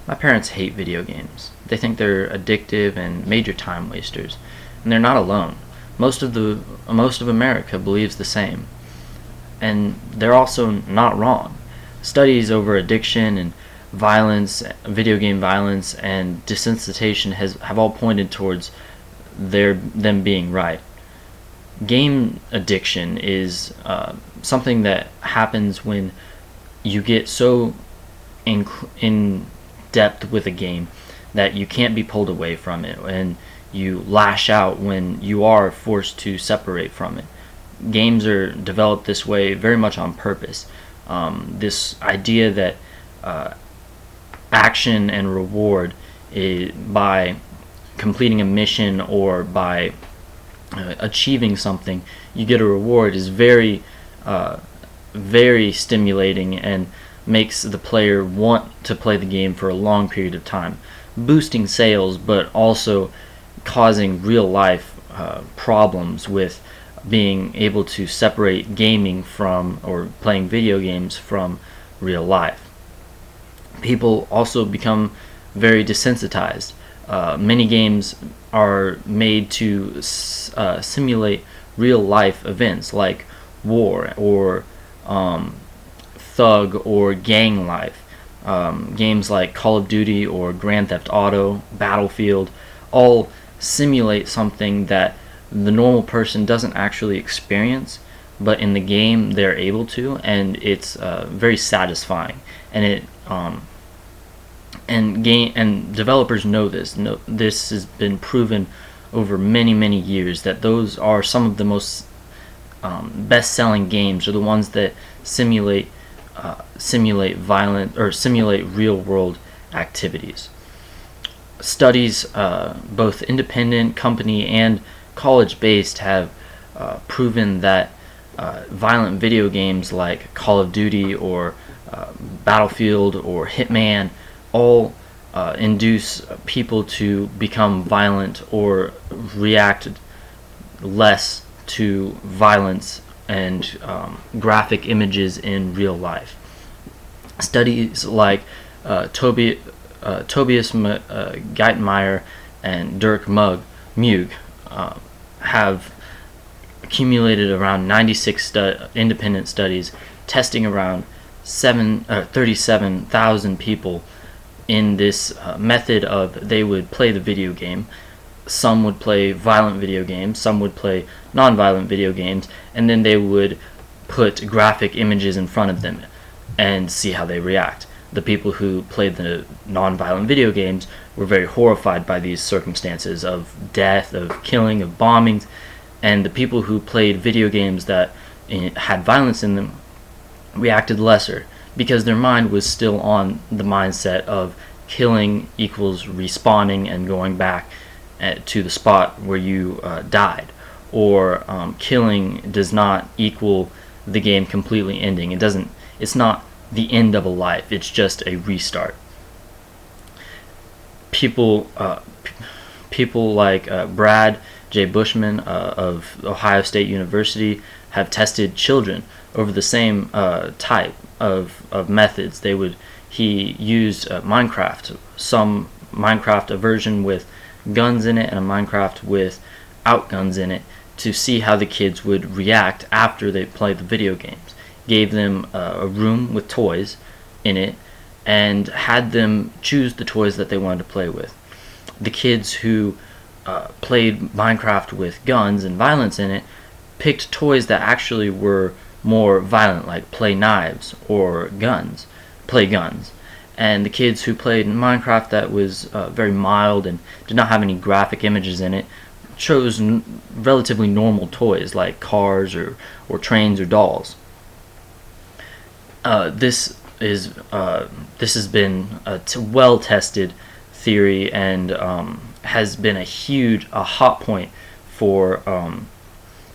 My parents hate video games. They think they're addictive and major time wasters, and they're not alone. Most of America believes the same, and they're also not wrong. Studies over addiction and violence, video game violence, and desensitization have all pointed towards them being right. Game addiction is something that happens when you get so in depth with a game that you can't be pulled away from it, and you lash out when you are forced to separate from it. Games are developed this way very much on purpose. This idea that action and reward by completing a mission or by achieving something, you get a reward, is very stimulating and makes the player want to play the game for a long period of time, boosting sales, but also causing real life problems with being able to separate gaming from, or playing video games from, real life. People also become very desensitized. Many games are made to simulate real life events like war or thug or gang life. Games like Call of Duty or Grand Theft Auto, Battlefield, all simulate something that the normal person doesn't actually experience, but in the game they're able to, and it's very satisfying. And and developers know this. This has been proven over many years that those are some of the most best-selling games, are the ones that simulate violent or simulate real-world activities. Studies, both independent, company, and college-based, have proven that violent video games like Call of Duty or Battlefield or Hitman all induce people to become violent or react less to violence and graphic images in real life. Studies like Tobias Geitmeyer and Dirk Muge have accumulated around 96 independent studies testing around 37,000 people in this method of, they would play the video game. Some would play violent video games, some would play non-violent video games, and then they would put graphic images in front of them and see how they react. The people who played the non-violent video games were very horrified by these circumstances of death, of killing, of bombings, and the people who played video games that had violence in them reacted lesser, because their mind was still on the mindset of killing equals respawning and going back to the spot where you died, or killing does not equal the game completely ending. It's not the end of a life, it's just a restart. People like Brad J. Bushman of Ohio State University have tested children over the same type of methods. He used Minecraft, some Minecraft, a version with guns in it and a Minecraft without guns in it, to see how the kids would react after they played the video games. Gave them a room with toys in it and had them choose the toys that they wanted to play with. The kids who played Minecraft with guns and violence in it picked toys that actually were more violent, like play knives or play guns. And the kids who played Minecraft that was very mild and did not have any graphic images in it chose relatively normal toys like cars or trains or dolls. This has been a well-tested theory and has been a hot point for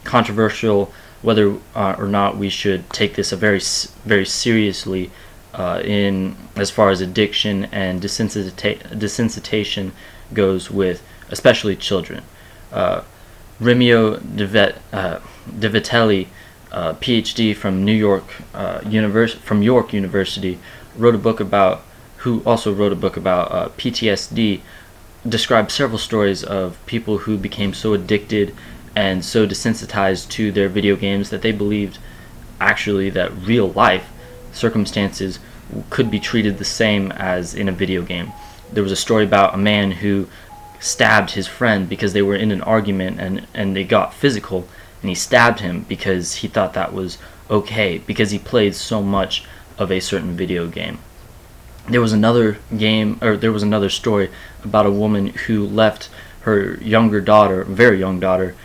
controversial whether or not we should take this very seriously in as far as addiction and desensitization goes, with especially children. Remio De Vitelli, PhD from York University, wrote a book about who also wrote a book about PTSD, described several stories of people who became so addicted and so desensitized to their video games that they believed actually that real life circumstances could be treated the same as in a video game. There was a story about a man who stabbed his friend because they were in an argument, and they got physical, and he stabbed him because he thought that was okay because he played so much of a certain video game. There was another story about a woman who left her younger daughter, very young daughter,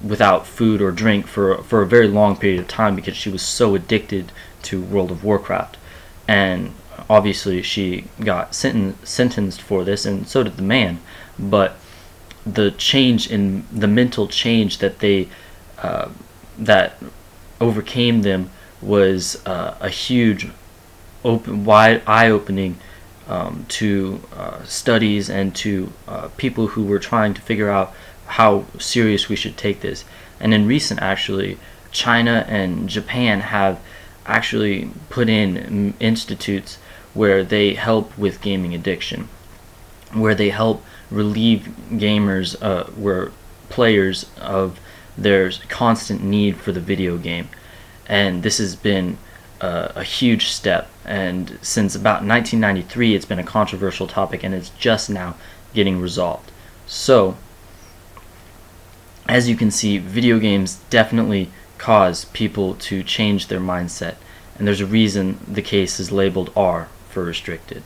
without food or drink for a very long period of time because she was so addicted to World of Warcraft. And obviously she got sentenced for this, and so did the man. But the change in the mental change that that overcame them was a huge, wide eye-opening to studies and to people who were trying to figure out how serious we should take this. And in recent, actually, China and Japan have actually put in institutes where they help with gaming addiction, where they help relieve gamers, where players, of their constant need for the video game. And this has been a huge step, and since about 1993 it's been a controversial topic, and it's just now getting resolved. So as you can see, video games definitely cause people to change their mindset, and there's a reason the case is labeled R for restricted.